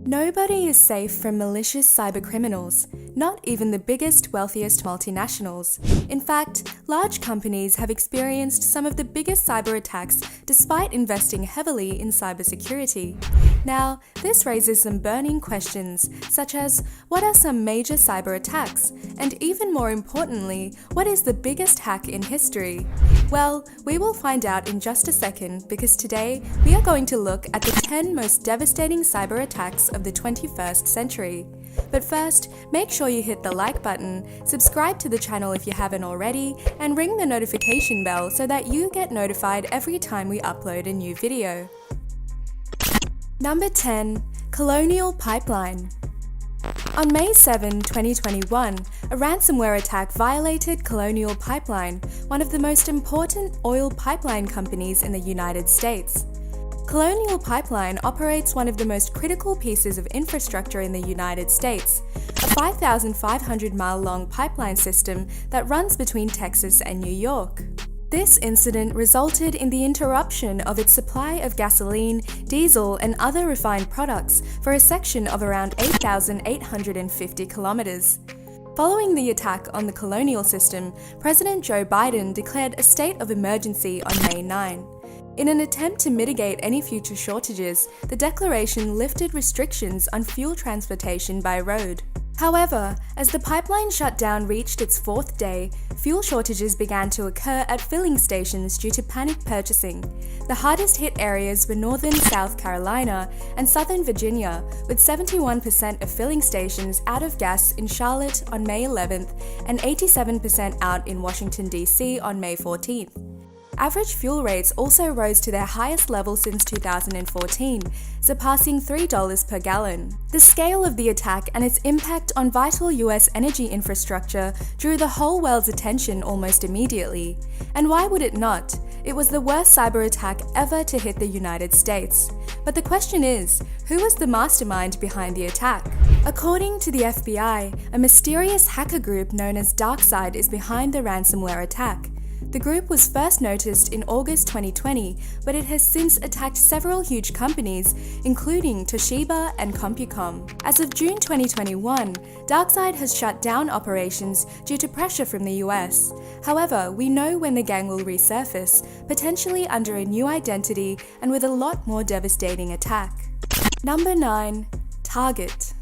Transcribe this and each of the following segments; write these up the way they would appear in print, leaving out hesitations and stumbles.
Nobody is safe from malicious cybercriminals, not even the biggest, wealthiest multinationals. In fact, large companies have experienced some of the biggest cyber attacks despite investing heavily in cybersecurity. Now, this raises some burning questions, such as, what are some major cyber attacks? And even more importantly, what is the biggest hack in history? Well, we will find out in just a second, because today we are going to look at the 10 most devastating cyber attacks of the 21st century. But first, make sure you hit the like button, subscribe to the channel if you haven't already, and ring the notification bell so that you get notified every time we upload a new video. Number 10. Colonial Pipeline. On May 7, 2021, a ransomware attack violated Colonial Pipeline, one of the most important oil pipeline companies in the United States. Colonial Pipeline operates one of the most critical pieces of infrastructure in the United States, a 5,500-mile-long pipeline system that runs between Texas and New York. This incident resulted in the interruption of its supply of gasoline, diesel, and other refined products for a section of around 8,850 kilometers. Following the attack on the Colonial system, President Joe Biden declared a state of emergency on May 9. In an attempt to mitigate any future shortages, the declaration lifted restrictions on fuel transportation by road. However, as the pipeline shutdown reached its fourth day, fuel shortages began to occur at filling stations due to panic purchasing. The hardest hit areas were northern South Carolina and southern Virginia, with 71% of filling stations out of gas in Charlotte on May 11th and 87% out in Washington, D.C. on May 14th. Average fuel rates also rose to their highest level since 2014, surpassing $3 per gallon. The scale of the attack and its impact on vital US energy infrastructure drew the whole world's attention almost immediately. And why would it not? It was the worst cyber attack ever to hit the United States. But the question is, who was the mastermind behind the attack? According to the FBI, a mysterious hacker group known as DarkSide is behind the ransomware attack. The group was first noticed in August 2020, but it has since attacked several huge companies, including Toshiba and CompuCom. As of June 2021, DarkSide has shut down operations due to pressure from the US. However, we know when the gang will resurface, potentially under a new identity and with a lot more devastating attack. Number 9. Target.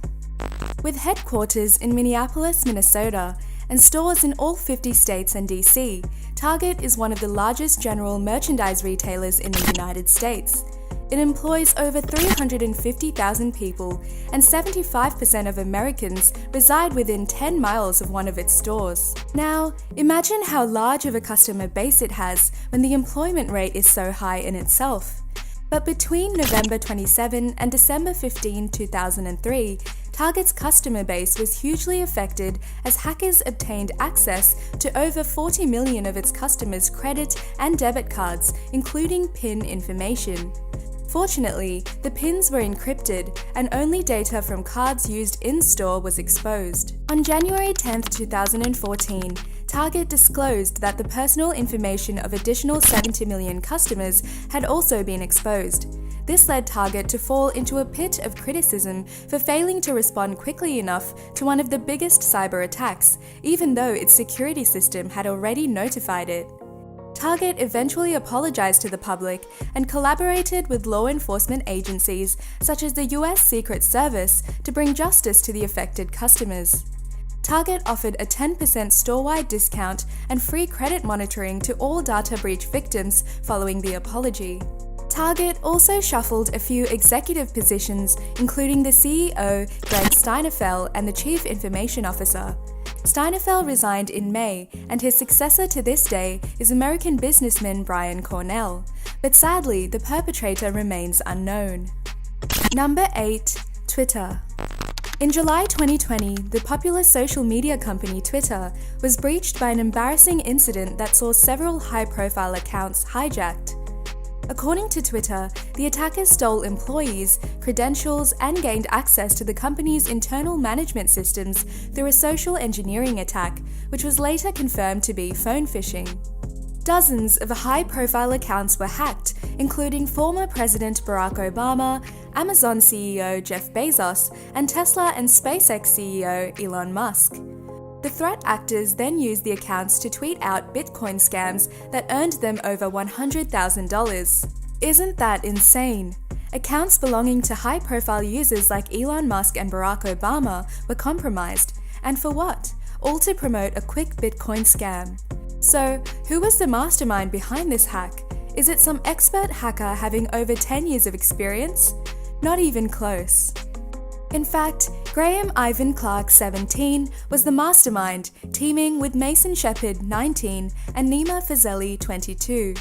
With headquarters in Minneapolis, Minnesota, and stores in all 50 states and DC, Target is one of the largest general merchandise retailers in the United States. It employs over 350,000 people, and 75% of Americans reside within 10 miles of one of its stores. Now, imagine how large of a customer base it has when the employment rate is so high in itself. But between November 27 and December 15, 2003, Target's customer base was hugely affected as hackers obtained access to over 40 million of its customers' credit and debit cards, including PIN information. Fortunately, the PINs were encrypted and only data from cards used in-store was exposed. On January 10, 2014, Target disclosed that the personal information of additional 70 million customers had also been exposed. This led Target to fall into a pit of criticism for failing to respond quickly enough to one of the biggest cyber attacks, even though its security system had already notified it. Target eventually apologized to the public and collaborated with law enforcement agencies such as the US Secret Service to bring justice to the affected customers. Target offered a 10% store-wide discount and free credit monitoring to all data breach victims following the apology. Target also shuffled a few executive positions, including the CEO, Greg Steinefeld, and the Chief Information Officer. Steinefeld resigned in May, and his successor to this day is American businessman Brian Cornell. But sadly, the perpetrator remains unknown. Number 8. Twitter. In July 2020, the popular social media company Twitter was breached by an embarrassing incident that saw several high-profile accounts hijacked. According to Twitter, the attackers stole employees' credentials and gained access to the company's internal management systems through a social engineering attack, which was later confirmed to be phone phishing. Dozens of high-profile accounts were hacked, including former President Barack Obama, Amazon CEO Jeff Bezos, and Tesla and SpaceX CEO Elon Musk. The threat actors then used the accounts to tweet out Bitcoin scams that earned them over $100,000. Isn't that insane? Accounts belonging to high-profile users like Elon Musk and Barack Obama were compromised. And for what? All to promote a quick Bitcoin scam. So, who was the mastermind behind this hack? Is it some expert hacker having over 10 years of experience? Not even close. In fact, Graham Ivan Clark, 17, was the mastermind, teaming with Mason Shepard, 19, and Nima Fazeli, 22.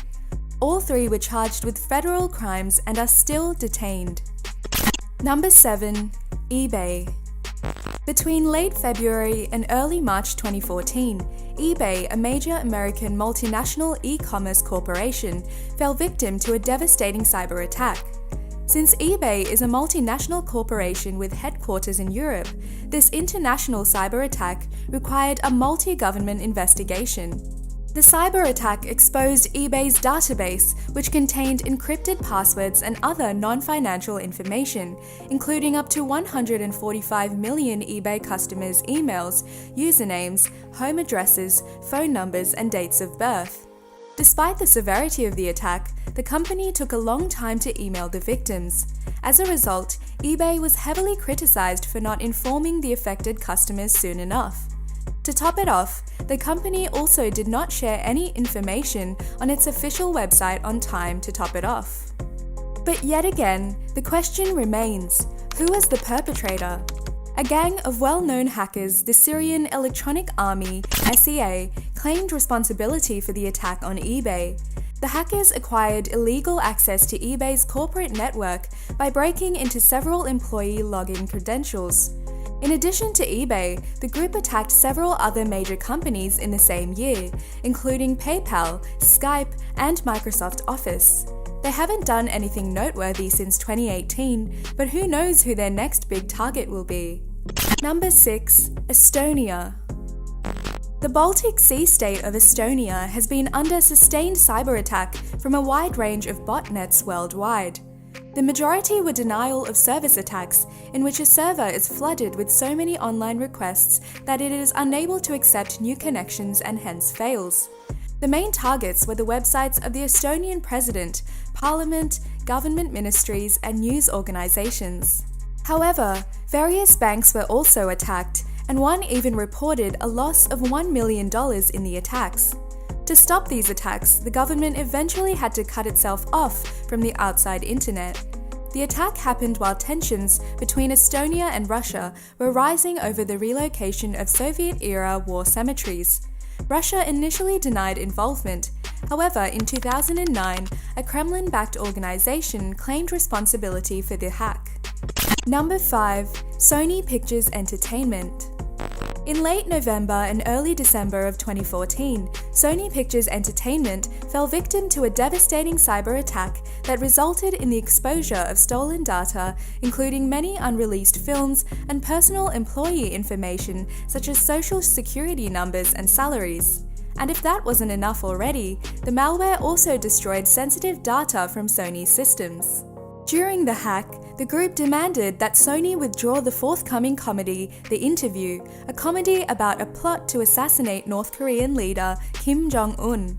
All three were charged with federal crimes and are still detained. Number 7. eBay. Between late February and early March 2014, eBay, a major American multinational e-commerce corporation, fell victim to a devastating cyber attack. Since eBay is a multinational corporation with headquarters in Europe, this international cyber attack required a multi-government investigation. The cyber attack exposed eBay's database, which contained encrypted passwords and other non-financial information, including up to 145 million eBay customers' emails, usernames, home addresses, phone numbers, and dates of birth. Despite the severity of the attack, the company took a long time to email the victims. As a result, eBay was heavily criticized for not informing the affected customers soon enough. To top it off, the company also did not share any information on its official website on time to top it off. But yet again, the question remains, who was the perpetrator? A gang of well-known hackers, the Syrian Electronic Army, SEA, claimed responsibility for the attack on eBay. The hackers acquired illegal access to eBay's corporate network by breaking into several employee login credentials. In addition to eBay, the group attacked several other major companies in the same year, including PayPal, Skype, and Microsoft Office. They haven't done anything noteworthy since 2018, but who knows who their next big target will be. Number 6. Estonia. The Baltic Sea state of Estonia has been under sustained cyber attack from a wide range of botnets worldwide. The majority were denial of service attacks, in which a server is flooded with so many online requests that it is unable to accept new connections and hence fails. The main targets were the websites of the Estonian president, parliament, government ministries, and news organizations. However, various banks were also attacked, and one even reported a loss of $1 million in the attacks. To stop these attacks, the government eventually had to cut itself off from the outside internet. The attack happened while tensions between Estonia and Russia were rising over the relocation of Soviet-era war cemeteries. Russia initially denied involvement. However, in 2009, a Kremlin-backed organization claimed responsibility for the hack. Number 5. Sony Pictures Entertainment. In late November and early December of 2014, Sony Pictures Entertainment fell victim to a devastating cyber attack that resulted in the exposure of stolen data, including many unreleased films and personal employee information such as social security numbers and salaries. And if that wasn't enough already, the malware also destroyed sensitive data from Sony's systems. During the hack, the group demanded that Sony withdraw the forthcoming comedy, The Interview, a comedy about a plot to assassinate North Korean leader Kim Jong-un.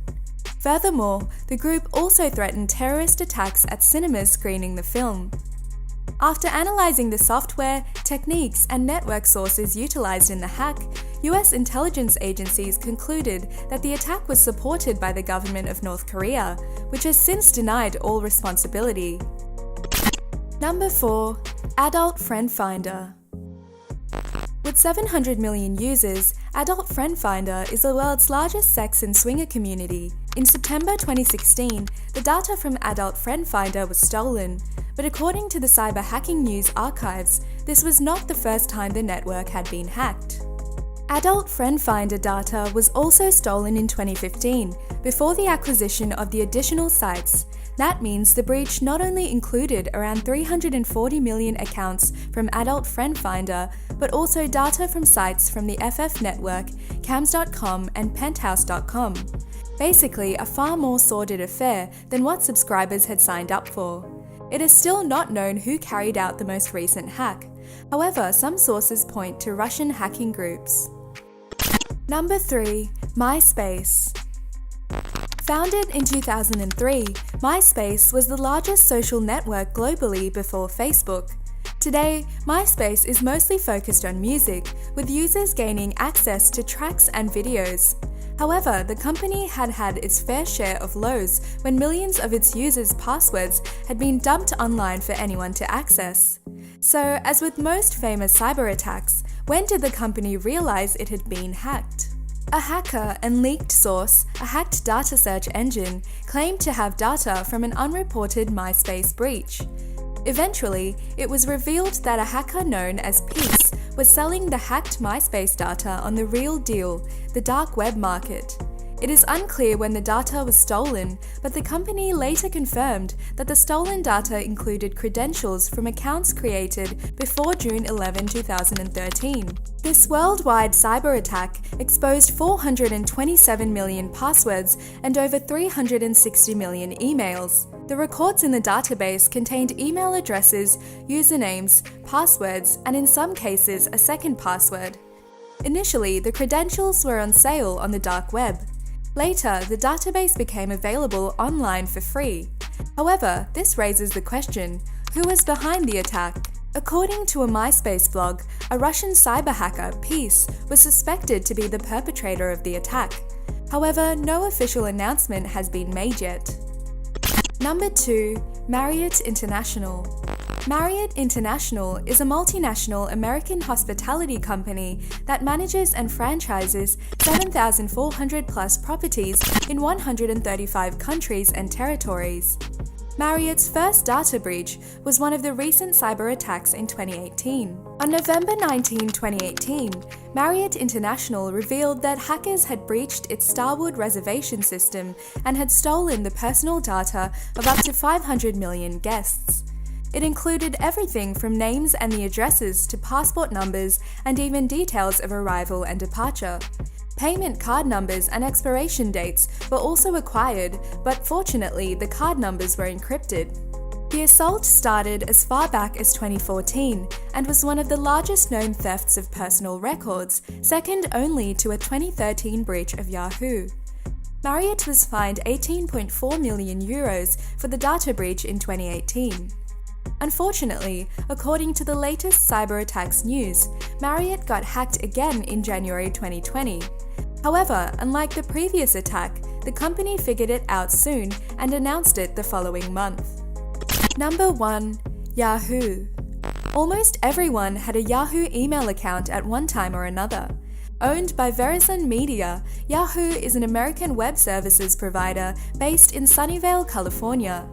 Furthermore, the group also threatened terrorist attacks at cinemas screening the film. After analyzing the software, techniques, and network sources utilized in the hack, US intelligence agencies concluded that the attack was supported by the government of North Korea, which has since denied all responsibility. Number 4. Adult Friend Finder. With 700 million users, Adult Friend Finder is the world's largest sex and swinger community. In September 2016, the data from Adult Friend Finder was stolen, but according to the Cyber Hacking News archives, this was not the first time the network had been hacked. Adult Friend Finder data was also stolen in 2015, before the acquisition of the additional sites. That means the breach not only included around 340 million accounts from Adult Friend Finder, but also data from sites from the FF Network, Cams.com, and Penthouse.com. Basically, a far more sordid affair than what subscribers had signed up for. It is still not known who carried out the most recent hack. However, some sources point to Russian hacking groups. Number 3. MySpace. Founded in 2003, MySpace was the largest social network globally before Facebook. Today, MySpace is mostly focused on music, with users gaining access to tracks and videos. However, the company had had its fair share of lows when millions of its users' passwords had been dumped online for anyone to access. So, as with most famous cyber attacks, when did the company realize it had been hacked? A hacker and leaked source, a hacked data search engine, claimed to have data from an unreported MySpace breach. Eventually, it was revealed that a hacker known as Peace was selling the hacked MySpace data on the real deal, the dark web market. It is unclear when the data was stolen, but the company later confirmed that the stolen data included credentials from accounts created before June 11, 2013. This worldwide cyber attack exposed 427 million passwords and over 360 million emails. The records in the database contained email addresses, usernames, passwords, and in some cases a second password. Initially, the credentials were on sale on the dark web. Later, the database became available online for free. However, this raises the question, who was behind the attack? According to a MySpace blog, a Russian cyber hacker, Peace, was suspected to be the perpetrator of the attack. However, no official announcement has been made yet. Number 2. Marriott International. Marriott International is a multinational American hospitality company that manages and franchises 7,400 plus properties in 135 countries and territories. Marriott's first data breach was one of the recent cyber attacks in 2018. On November 19, 2018, Marriott International revealed that hackers had breached its Starwood reservation system and had stolen the personal data of up to 500 million guests. It included everything from names and the addresses to passport numbers and even details of arrival and departure. Payment card numbers and expiration dates were also acquired, but fortunately the card numbers were encrypted. The assault started as far back as 2014 and was one of the largest known thefts of personal records, second only to a 2013 breach of Yahoo. Marriott was fined €18.4 million for the data breach in 2018. Unfortunately, according to the latest cyber attacks news, Marriott got hacked again in January 2020. However, unlike the previous attack, the company figured it out soon and announced it the following month. Number 1. Yahoo. Almost everyone had a Yahoo email account at one time or another. Owned by Verizon Media, Yahoo is an American web services provider based in Sunnyvale, California.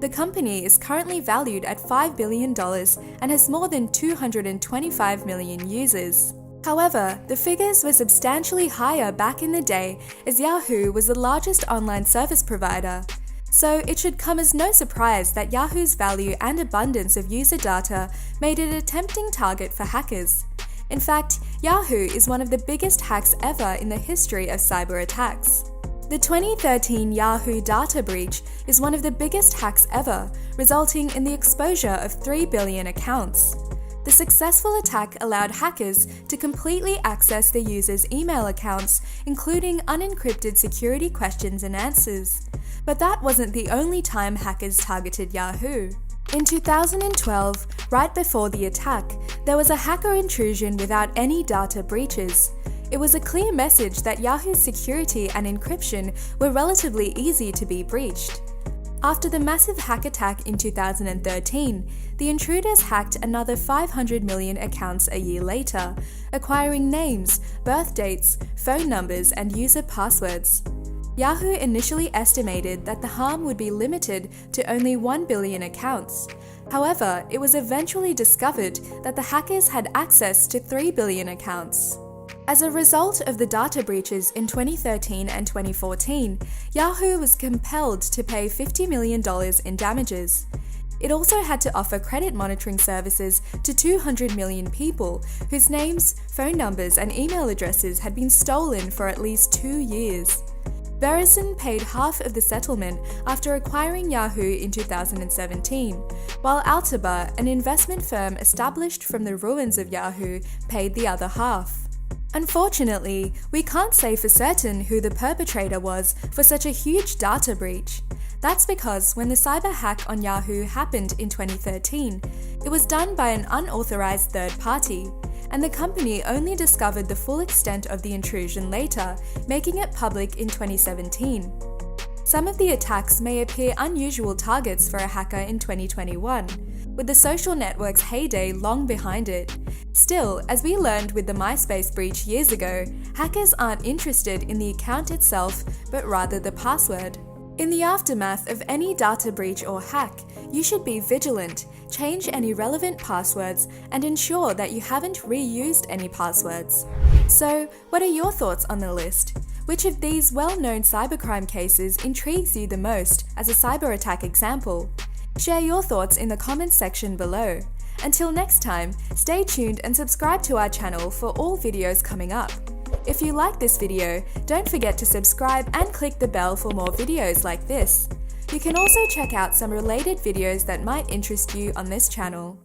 The company is currently valued at $5 billion and has more than 225 million users. However, the figures were substantially higher back in the day as Yahoo was the largest online service provider. So it should come as no surprise that Yahoo's value and abundance of user data made it a tempting target for hackers. In fact, Yahoo is one of the biggest hacks ever in the history of cyber attacks. The 2013 Yahoo data breach is one of the biggest hacks ever, resulting in the exposure of 3 billion accounts. The successful attack allowed hackers to completely access the users' email accounts, including unencrypted security questions and answers. But that wasn't the only time hackers targeted Yahoo. In 2012, right before the attack, there was a hacker intrusion without any data breaches. It was a clear message that Yahoo's security and encryption were relatively easy to be breached. After the massive hack attack in 2013, the intruders hacked another 500 million accounts a year later, acquiring names, birth dates, phone numbers, and user passwords. Yahoo initially estimated that the harm would be limited to only 1 billion accounts. However, it was eventually discovered that the hackers had access to 3 billion accounts. As a result of the data breaches in 2013 and 2014, Yahoo was compelled to pay $50 million in damages. It also had to offer credit monitoring services to 200 million people whose names, phone numbers, and email addresses had been stolen for at least 2 years. Verizon paid half of the settlement after acquiring Yahoo in 2017, while Altiba, an investment firm established from the ruins of Yahoo, paid the other half. Unfortunately, we can't say for certain who the perpetrator was for such a huge data breach. That's because when the cyber hack on Yahoo happened in 2013, it was done by an unauthorized third party, and the company only discovered the full extent of the intrusion later, making it public in 2017. Some of the attacks may appear unusual targets for a hacker in 2021, with the social network's heyday long behind it. Still, as we learned with the MySpace breach years ago, hackers aren't interested in the account itself, but rather the password. In the aftermath of any data breach or hack, you should be vigilant, change any relevant passwords, and ensure that you haven't reused any passwords. So, what are your thoughts on the list? Which of these well-known cybercrime cases intrigues you the most as a cyber attack example? Share your thoughts in the comments section below. Until next time, stay tuned and subscribe to our channel for all videos coming up. If you like this video, don't forget to subscribe and click the bell for more videos like this. You can also check out some related videos that might interest you on this channel.